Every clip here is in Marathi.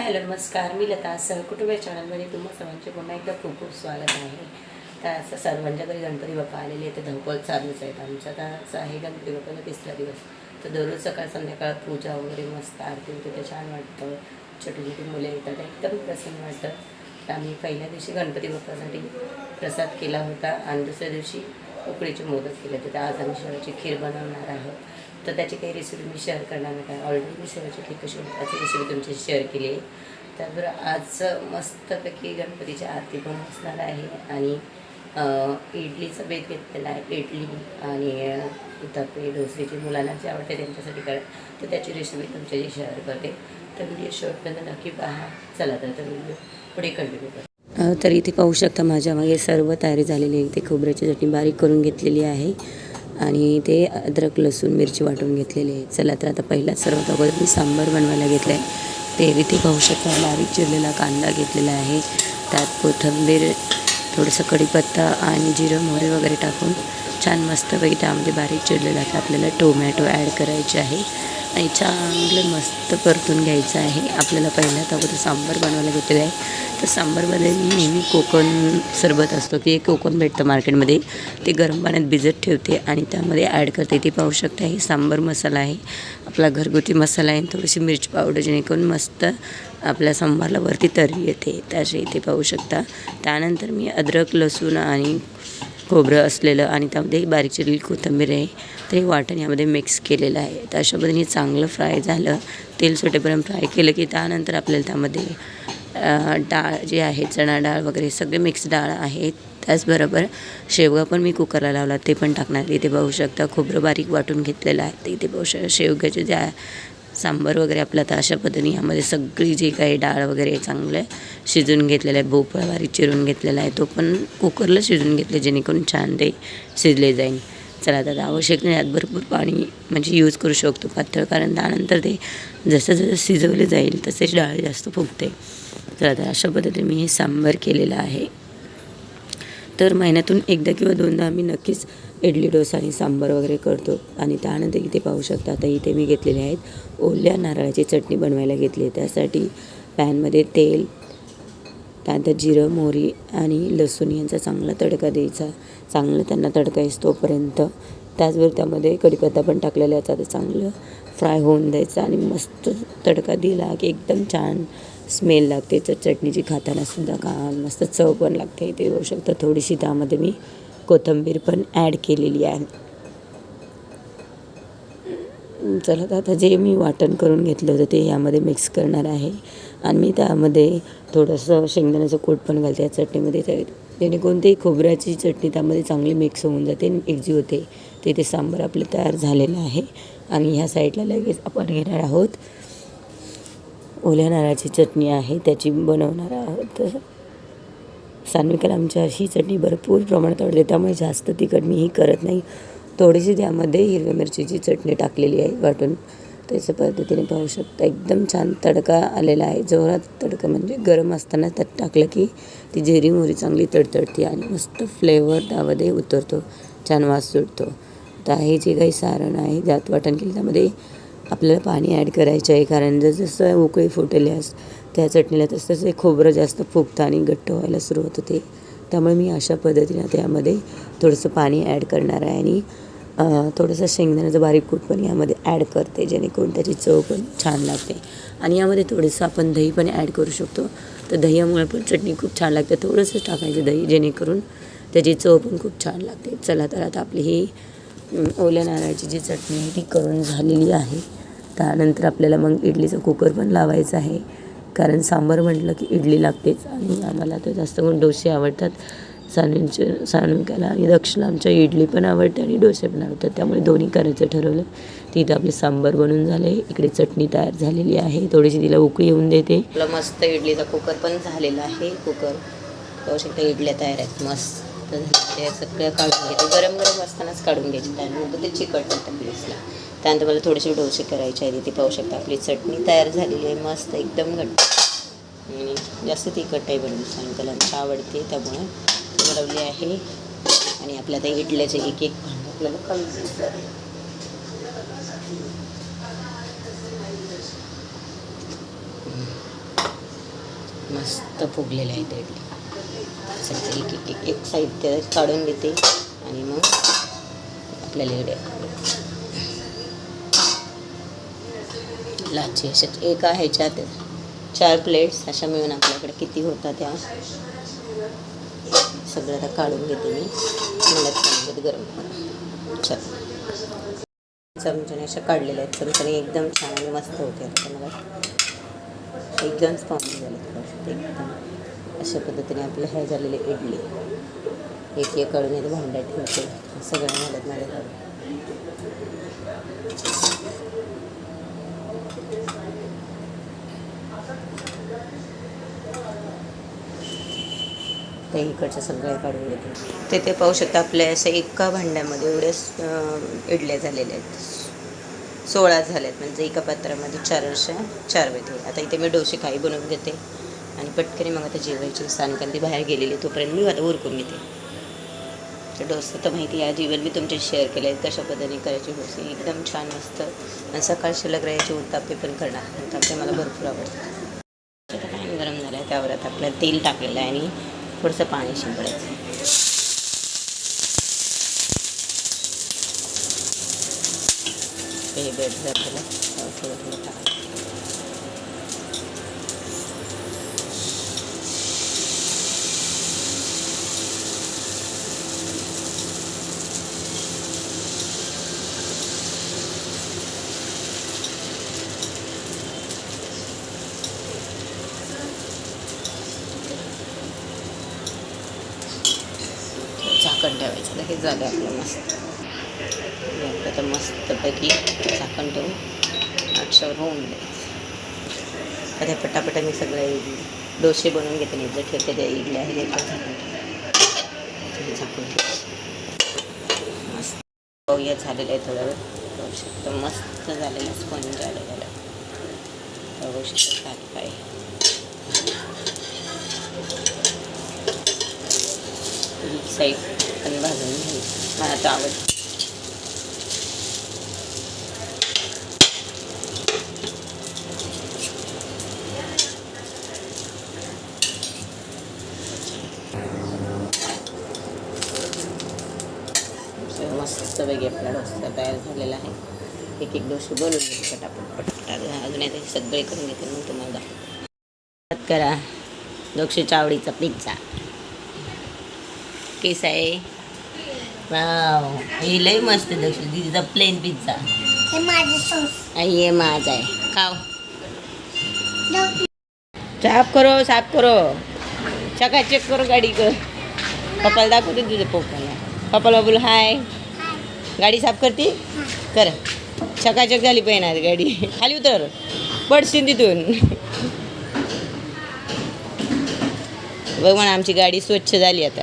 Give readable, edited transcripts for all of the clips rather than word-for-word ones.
हॅलो नमस्कार, मी लता सहकुटुंब चॅनलमध्ये तुम्हा सर्वांचे पुन्हा एकदा खूप खूप स्वागत आहे. तर असं सर्वांच्या घरी गणपती बाप्पा आलेले तर धवपळ चालूच आहेत. आमच्या आता आहे गणपती बाप्पाचा 3रा दिवस. तर दररोज सकाळ संध्याकाळ पूजा वगैरे मस्त आरती होते, ते छान वाटतं. छोटी छोटी मुले येतात, एकदम प्रसन्न वाटतं. तर आम्ही पहिल्या दिवशी गणपती बाप्पासाठी प्रसाद केला होता आणि दुसऱ्या दिवशी उकडीचे मोदक केले होते. तर आज आम्ही शेवयाची खीर बनवणार आहोत. तर त्याची काही रेसिपी मी शेअर करणार नाही, ऑलरेडी मी शेवयाची खीर कशी होती त्याची रेसिपी तुमच्याशी शेअर केली आहे. तर आज मस्तपैकी गणपतीची आरती पण असणार आहे आणि इडलीचा बेत घेतलेला आहे. इडली आणि उत्तप्पे डोसेची मुलांना जे आवडते त्यांच्यासाठी करा. तर त्याची रेसिपी तुमच्याशी शेअर करते. तर व्हिडिओ शेवटपर्यंत नक्की पहा. चला तर व्हिडिओ पुढे कंटिन्यू करते. तर इथे पाहू शकता माझ्या मागे सर्व तयारी झालेली आहे. इथे खोबऱ्याची चटणी बारीक करून घेतलेली आहे आणि ते अद्रक लसूण मिरची वाटून घेतलेली आहे. चला तर आता पहिला सर्वात अगोदर मी सांबार बनवायला घेतलं आहे. ते इथे पाहू शकता बारीक चिरलेला कांदा घेतलेला आहे. त्यात कोथिंबीर, थोडंसं कढीपत्ता आणि जिरं मोहरी वगैरे टाकून छान मस्तपैकी त्यामध्ये बारीक चिरलेला आहे. आपल्याला टोमॅटो ॲड करायचे आहे आणि चांगलं मस्त परतून घ्यायचं आहे. आपल्याला पहिल्यात अगोदर सांबार बनवायला घेतलेलं आहे. तर सांबारमध्ये मी नेहमी कोकण सरबत असतो, की एक कोकण भेटतं मार्केटमध्ये, ते गरम पाण्यात भिजत ठेवते आणि त्यामध्ये ॲड करते. ते पाहू शकता हे सांबार मसाला आहे, आपला घरगुती मसाला आहे. थोडीशी मिरची पावडर जेणेकरून मस्त आपल्या सांबारला वरती तर्री येते, त्याचे इथे पाहू शकता. त्यानंतर मी अद्रक लसूण आणि खोबरं असलेलं आणि त्यामध्ये बारीक चिरलेली कोथिंबीर आहे, तर हे वाटण यामध्ये मिक्स केलेलं आहे. तर अशा पद्धतीने चांगलं फ्राय झालं, तेल सुटेपर्यंत फ्राय केलं की त्यानंतर आपल्याला त्यामध्ये डाळ जी आहे चणा डाळ वगैरे सगळे मिक्स डाळ आहेत. त्याचबरोबर शेवगा पण मी कुकरला लावला, ते पण टाकणार. इथे पाहू शकता खोबरं बारीक वाटून घेतलेलं आहे. तर इथे पाहू शकता शेवग्याचे ज्या सांबार वगैरे आपलं. तर अशा पद्धतीने यामध्ये सगळी जी काही डाळ वगैरे चांगलं शिजून घेतलेलं आहे. भोपळा बारीक चिरून घेतलेला आहे, तो पण कुकरला शिजून घेतले जेणेकरून छान ते शिजले जाईल. चला तर आवश्यक नाही, यात भरपूर पाणी म्हणजे यूज करू शकतो पातळ, कारण त्यानंतर ते जसं जसं शिजवले जाईल तसेच डाळ जास्त फुगते. चला तर अशा पद्धतीने मी हे सांबार केलेलं आहे. तर महिन्यातून एकदा किंवा दोनदा आम्ही नक्कीच इडली डोसा आणि सांबार वगैरे करतो. आणि त्यानंतर इथे पाहू शकता आता इथे मी घेतलेले आहेत ओल्या नारळाची चटणी बनवायला घेतली. त्यासाठी पॅनमध्ये तेल, त्यानंतर जिरं मोहरी आणि लसूण यांचा चांगला तडका द्यायचा. चांगलं त्यांना तडका येतो तोपर्यंत. त्याचबरोबर त्यामध्ये कढीपत्ता पण टाकलेला याचा, ते चांगलं फ्राय होऊन द्यायचं आणि मस्त तडका दिला की एकदम छान स्मेल लागते. तर चटणीची खाताना सुद्धा का मस्त चव पण लागते. ते होऊ शकतं. थोडीशी त्यामध्ये मी कोथिंबीर पण ॲड केलेली आहे. चला तर आता जे मी वाटण करून घेतलं होतं ते यामध्ये मिक्स करणार आहे आणि मी त्यामध्ये थोडंसं शेंगदाण्याचं कूट पण घालते या चटणीमध्ये, जेणेकरून ते खोबऱ्याची चटणी त्यामध्ये चांगली मिक्स होऊन जाते, एकजीव होते. ते सांबार आपलं तयार झालेलं आहे. आणि ह्या साईडला लगेच आपण घेणार आहोत ओल्या नारळाची चटणी आहे, त्याची बनवणार आहोत. सान्विकाला आमच्या ही चटणी भरपूर प्रमाणात आवडते, त्यामुळे जास्त तिखट मीही करत नाही. थोडीशी त्यामध्ये हिरव्या मिरचीची चटणी टाकलेली आहे वाटून. त्याच्या पद्धतीने पाहू शकता एकदम छान तडका आलेला आहे. जोरात तडका म्हणजे गरम असताना त्यात टाकलं की ती जिरी मोहरी चांगली तडतडते आणि मस्त फ्लेवर त्यामध्ये उतरतो, छान वास सुटतो. तर हे जे काही सारण आहे ज्यात वाटण केलं त्यामध्ये आपल्याला पाणी ॲड करायचं आहे, कारण जसं उकळी फुटल्यास त्या चटणीला तसं ते खोबरं जास्त फुगतं आणि घट्ट व्हायला सुरुवात होते. त्यामुळे मी अशा पद्धतीने त्यामध्ये थोडंसं पाणी ॲड करणार आहे आणि थोडंसं शेंगदाण्याचं बारीक कूट पण यामध्ये ॲड करते, जेणेकरून त्याची चव पण छान लागते. आणि यामध्ये थोडंसं आपण दही पण ॲड करू शकतो. तर दह्यामुळे पण चटणी खूप छान लागते. थोडंसं टाकायचं दही, जेणेकरून त्याची चव पण खूप छान लागते. चला तर आता आपली ही ओल्या नारळाची जी चटणी आहे ती करून झालेली आहे. त्यानंतर आपल्याला मग इडलीचं कुकर पण लावायचं आहे, कारण सांबार म्हटलं की इडली लागतेच. आणि आम्हाला तर जास्त करून डोसे आवडतात. सानविकाला आणि दक्षला आमच्या इडली पण आवडते आणि डोसे पण आवडतात, त्यामुळे दोन्ही करायचं ठरवलं. तिथं आपली सांबार बनून झाले, इकडे चटणी तयार झालेली आहे. थोडीशी तिला उकळी येऊन देते. आपला मस्त इडलीचा कुकर पण झालेला आहे. कुकर पाहू शकता, इडल्या तयार आहेत मस्त. तर ते सगळं काढून घेते, गरम गरम असतानाच काढून घ्यायची. त्यानंतर ते चिकटतात प्लेसला. त्यानंतर मला थोडेसे डोसे करायचे आहे. तिथे पाहू शकता आपली चटणी तयार झालेली आहे, मस्त एकदम घट्ट आणि जास्त तिखट नाही बनवली. सायंकाळला आवडते त्यामुळे बनवली आहे. आणि आपल्या त्या इडल्याचे एक एक भांडं आपल्याला कमी दिसतं. मस्त फुगलेले आहेत इडली. सगळं एक एक एक एक साहित्य काढून घेते आणि मग आपल्याला इकडे लाची अशा एका ह्याच्यात 4 प्लेट्स अशा मिळून आपल्याकडे किती होतात त्या सगळं आता काढून घेते मी. मला गरम चमच्याने अशा काढलेल्या आहेत. चमच्याने एकदम छान आणि मस्त होते. आता मला एकदम स्पॉन्ज झाले एकदम अशा पद्धतीने आपलं हे झालेले इडली एक एक काढून येते भांड्यात ठेवते. सगळं मदत मला ते इकडच्या सगळ्या काढून घेते. ते पाहू शकता आपल्या असं एका भांड्यामध्ये एवढे इडल्या झालेल्या आहेत. 16 झाल्यात म्हणजे एका पात्रामध्ये 4 वेळेत. आता इथे मी डोसे काही बनवून घेते आणि पटकन मग आता जेवायची. सानकांती बाहेर गेलेली तोपर्यंत मी आता उरकून घेते. तर डोसे तर माहिती आहे जीवन मी तुमच्याशी शेअर केले आहेत कशा पद्धतीने करायचे डोसे. एकदम छान मस्त आणि सकाळ शिल्लक राहायचे उत्तापे पण करणार. उत्तापे मला भरपूर आवडतात. आता पॅन गरम झालं आहे त्यावर आता आपल्याला तेल टाकलेलं आहे आणि थोडंसं पाणी शिंपडायचं. हे बेट झालं थोडं थोडं टाकायचं. झाकण ठेवायचं. हे झालं आपलं मस्त. आपलं तर मस्तपैकी झाकण ठेवून 800 होऊन द्यायचं. आता पटापटा मी सगळे डोसे बनवून घेते. नाही जर ठेवते त्या इडल्या आहे झाकून मस्त पाहूया झालेलं आहे. थोडा वेळ बघू शकतो मस्त झालेलं स्पंज आलेलं बघू शकतो. काय साईड पण भाजून घ्यायची. मला तर आवडतं. मस्त वेगळी आपला डोसा तयार झालेला आहे. एक एक डोसे बनवून घेते पटापट. अजून आता सगळे करून घेते मग तुम्हाला करा. दोक्षीच्या आवडीचा पिझ्झा केस आहे. वाव हे लई मस्त. दक्षी दीदीचा प्लेन पिझ्झा. हे माझा आहे. खाव. साफ करो चकाचक करो गाडी कर. पप्पाला दाखवते तुझे पप्पाला. पप्पाला बोल हाय. गाडी साफ करते कर. चकाचक झाली पाहिजे गाडी. खाली उतर पडशील तिथून. बघ म्हणा आमची गाडी स्वच्छ झाली आता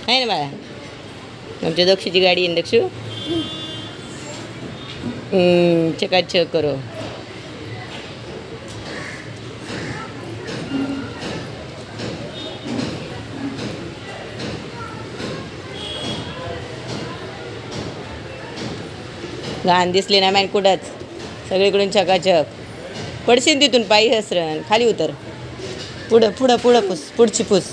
आहे ना बाळा. आमच्या दक्षीची गाडी आहे दक्षू. चकाचक करो. घाण दिसली ना मॅन कुठंच. सगळीकडून चकाचक. पडशील तिथून पायी हसरण. खाली उतर. पुढं पुढं पुढं पुस. पुढची पुस.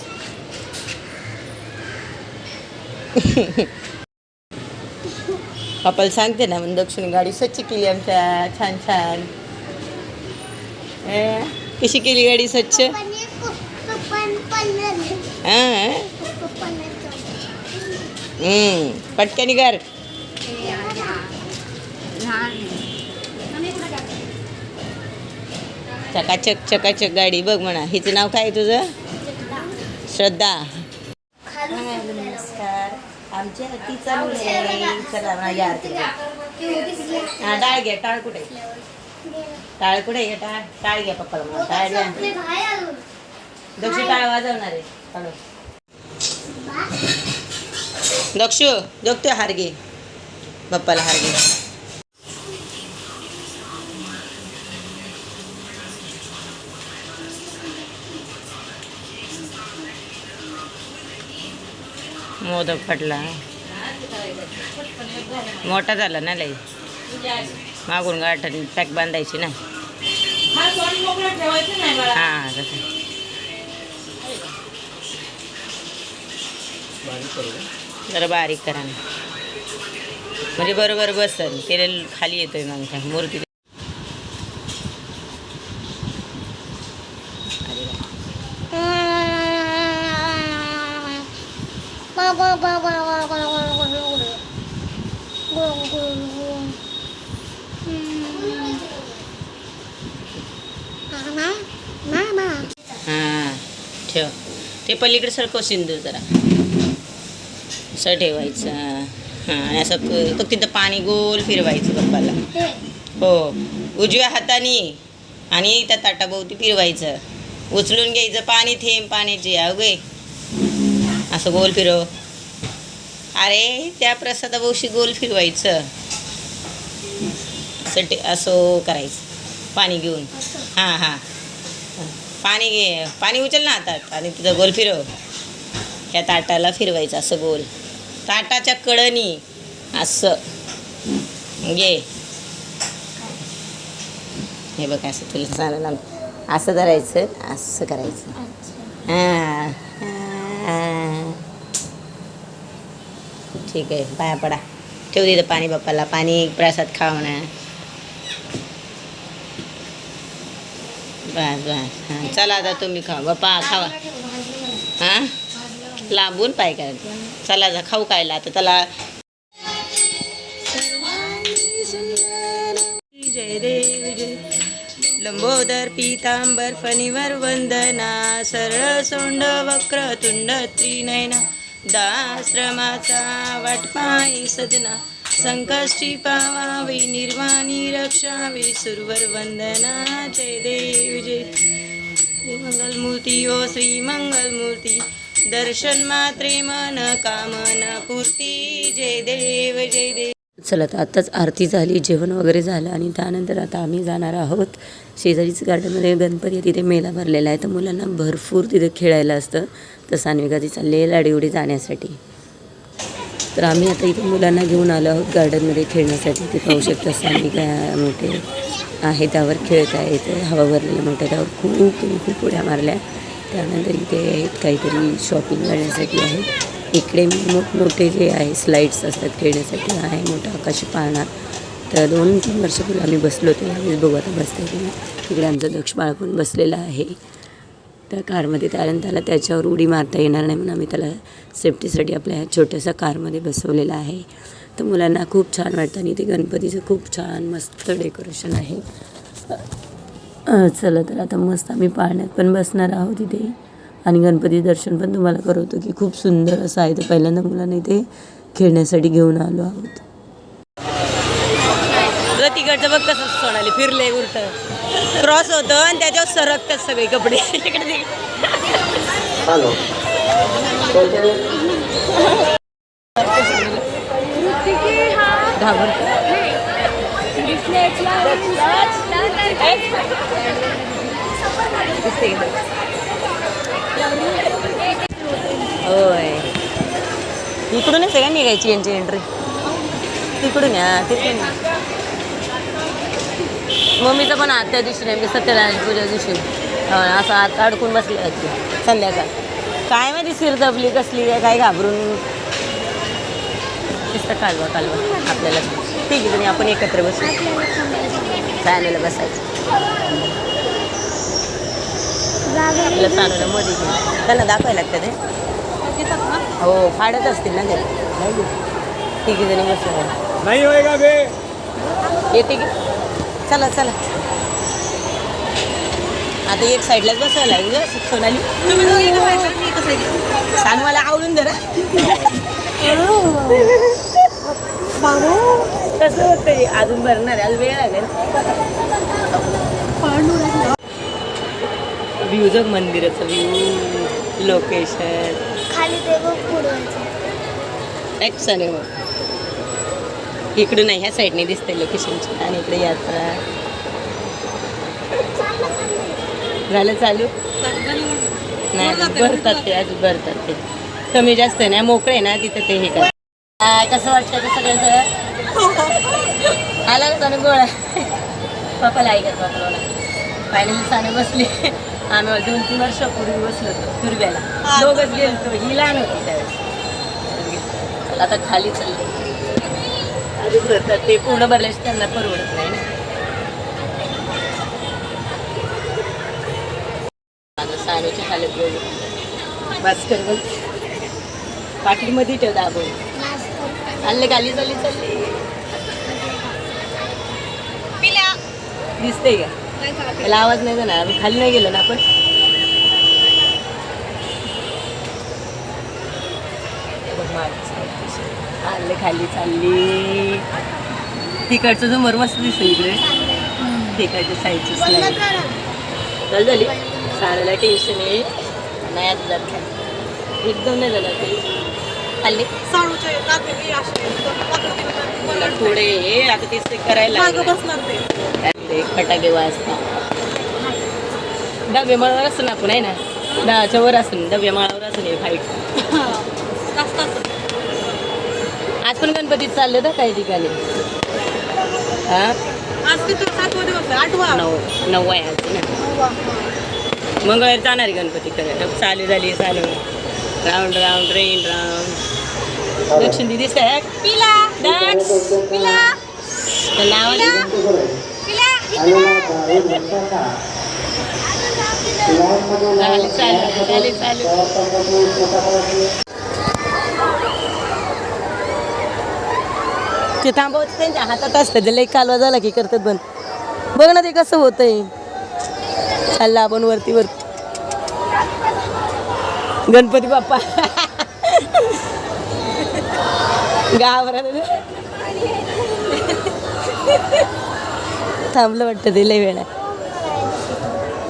पप्पाला सांगते ना मग दक्षिण गाडी स्वच्छ केली आमच्या. छान छान. कशी केली गाडी स्वच्छ. हां पटकनी कर. चकाचक चकाचक गाडी. बघ म्हणा हिचं नाव काय तुझं. श्रद्धा. नमस्कार. आमच्या आरती चालू आहे. चला माझ्या आरती. हां डाळ घ्या. टाळ कुठे टाळ कुठे आहे. टाळ घ्या पप्पाला म्हणा. टाळ द्या. दक्षू टाळ वाजवणार आहे. हॅलो दक्षू जगतो हार घे. पप्पाला हार घे. मोदक फटला. मोठा झाला ना लई. मागून गाठण पॅक बांधायची ना. हां तसं जरा बारीक करा ना, म्हणजे बरोबर बसल. तेल खाली येतोय मग काय मूर्ती. हां ठेव. ते पलीकडे सरकव सिंदूर जरा असं ठेवायचं. हां आणि असं तो तिथं पाणी गोल फिरवायचं बाप्पाला. हो उजव्या हाताने आणि त्या ताटाभोवती फिरवायचं. उचलून घ्यायचं पाणी, थेंब पाण्याचे अवघे असं गोल फिरव. अरे त्या प्रसादाभोवशी गोल फिरवायचं. असं असं करायचं पाणी घेऊन. हां हां पाणी घे, पाणी उचल ना हातात आणि तुझं गोल फिरव. त्या ताटाला फिरवायचं असं गोल, ताटाच्या कडेनी असं घे. हे बघ असं तुला सांगायला असं धरायचं, असं करायचं. हां ठीक आहे. पाया पडा. ठेव तिथं पाणी बाप्पाला. पाणी प्रसाद खावा म्हणा. बस बस हां चला आता तुम्ही खावा बाप्पा खावा. हां लांबून पाय करायचं. चला जा खाऊ खायला आता त्याला. जय देव जय. लंबोदर पीतांबर फणीवर वंदना, सरळ सोंड वक्रतुंड त्रिनयना, दाश्रमाचा वाटपाई सदना, संकष्टी पावावी निर्वाणी रक्षावी, सुरवर वंदना. जय देव जय. श्री मंगलमूर्ती ओ श्री मंगलमूर्ती, दर्शन मात्रे मन कामना पूर्ती. जय देव जय देव. चला तर आत्ताच आरती झाली, जेवण वगैरे झालं आणि त्यानंतर आता आम्ही जाणार आहोत शेजारीच गार्डनमध्ये. गणपती आहे तिथे मेला भरलेला आहे, तर मुलांना भरपूर तिथे खेळायला असतं. तर सान्विका ती चालली आहे लाडीउडी जाण्यासाठी. तर आम्ही आता इथे मुलांना घेऊन आलो आहोत गार्डनमध्ये खेळण्यासाठी. ते पाहू शकता सान्विका मोठे आहे त्यावर खेळत आहे. इथे हवा भरलेल्या मोठ्या त्यावर खूप उड्या मारल्या. त्यानंतर इथे आहेत काहीतरी शॉपिंग करण्यासाठी आहेत. इकडे मोठमोठे जे आहे स्लाईड्स असतात खेळण्यासाठी आहे मोठा आकाशी पाळणा. तर 2-3 वर्षापूर्वी आम्ही बसलो होतो, यावेळेस बघू आता बसता येते ना. तिकडे आमचं दक्ष बाळ पण बसलेला आहे त्या कारमध्ये. कारण त्याला त्याच्यावर उडी मारता येणार नाही म्हणून आम्ही त्याला सेफ्टीसाठी आपल्या छोट्याशा कारमध्ये बसवलेला आहे. तर मुलांना खूप छान वाटतं आणि ते गणपतीचं खूप छान मस्त डेकोरेशन आहे. चला तर आता मस्त आम्ही पाळण्यात पण बसणार आहोत इथे आणि गणपती दर्शन पण तुम्हाला करवतो की खूप सुंदर असं आहे. तर पहिल्यांदा मुलांना इथे खेळण्यासाठी घेऊन आलो आहोत. तिकडचं बघ कसं सोनाली फिरले उलट क्रॉस होतं आणि त्याच्यावर सरकतात सगळे कपडे. तिकडे होय इकडूनच आहे का निघायची यांची एंट्री? तिकडून या तिकडून. मम्मीचं पण आत त्या दिवशी नाही, मी सत्यनारायण पूजा दिवशी असं आत अडकून बसले होते संध्याकाळ. काय माहिती सिर दबली कसली आहे काय घाबरून नुसतं कालवा आपल्याला. ठीक आहे तुम्ही आपण एकत्र बसू फॅमिलीला बसायचं. आपल्याला चालवलं मध्ये त्यांना दाखवायला लागतं ते. हो फाडत असतील ना ते. ठीक आहे जणी बसू नाही होय बे येते की. चला चला आता एक साईडलाच बसायला लागलं सोनाली. सांग मला आवडून जरा कसं होतं अजून भरणार आहे, वेळ लागेल. व्ह्यू जग मंदिराचं व्ह्यू लोकेशन खाली ॲक्शन आहे. मग इकडून नाही ह्या साईडने दिसतंय लोकेशनची आणि इकडे यात्रा झालं चालू नाही भरतात ते अजून भरतात ते कमी जास्त नाही मोकळे ना तिथं ते हे कर. कसं वाटतं ते सगळ्यांचं आला का साने गोळा पप्पाला ऐकत वाटलं फायनली साने बसली. आम्ही 2-3 वर्षापूर्वी बसलो होतो दुर्ब्याला दोघंच गेलतो. ही लहान होती त्यावेळेस आता खाली चालले अजून भरतात ते पूर्ण भरल्यास त्यांना परवडत नाही ना. माझं सानूची हालत बघ बस कर बघ पाठीमध्ये ठेव दाबून आणले खाली चालली दिसते का त्याला आवाज नाही जाणार आम्ही खाली नाही गेलो ना आपण. आणले खाली चालली तिकडचं जो मस्त दिसतो इकडे तिकडच्या साईडची चल झाली साऱ्याला टेन्शन आहे नाही आता जात एकदम नाही झालं ते खाल्ले थोडे हे आता तेच ते करायला ते फटाके वाजतात डबे माळावर असं ना आपण आहे ना दहाच्या वर असून डबे माळावर असून हे फाईट आज पण गणपतीत चालले तर काही ठिकाणी हां आज किती 7वा दिवस आहे 8वा 9 आहे आज ना मंगळवारी जाणार आहे गणपती करायला चालू झाली चालू round round rain round Lakshmi दिसत आहे पिला पिला नाव चालेल चालेल ते थांबवत त्यांच्या हातात असतं ते लई कालवा झाला की करतात बंद बघ ना ते कसं होतंय चालला आपण वरती गणपती बाप्पा गावाला थांबलं वाटतं ते लई वेळा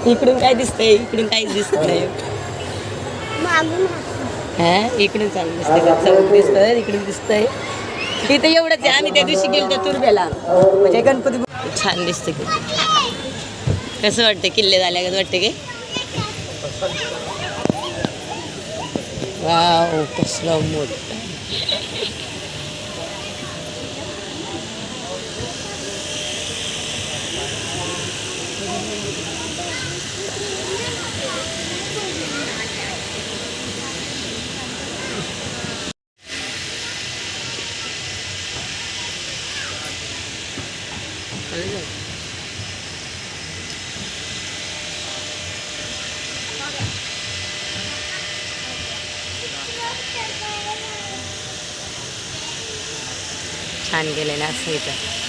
इकडून काय दिसतंय इकडून काहीच दिसत नाही हा इकडून चांगलं दिसतंय चौक दिसतंय इकडून दिसतंय इथं एवढंच आहे आम्ही त्या दिवशी गेलो त्या तुरब्याला म्हणजे गणपती छान दिसते की कसं वाटतं किल्ले झाल्या कसं वाटतं की वाव कसलं मोठं छान गेले ना असं इथं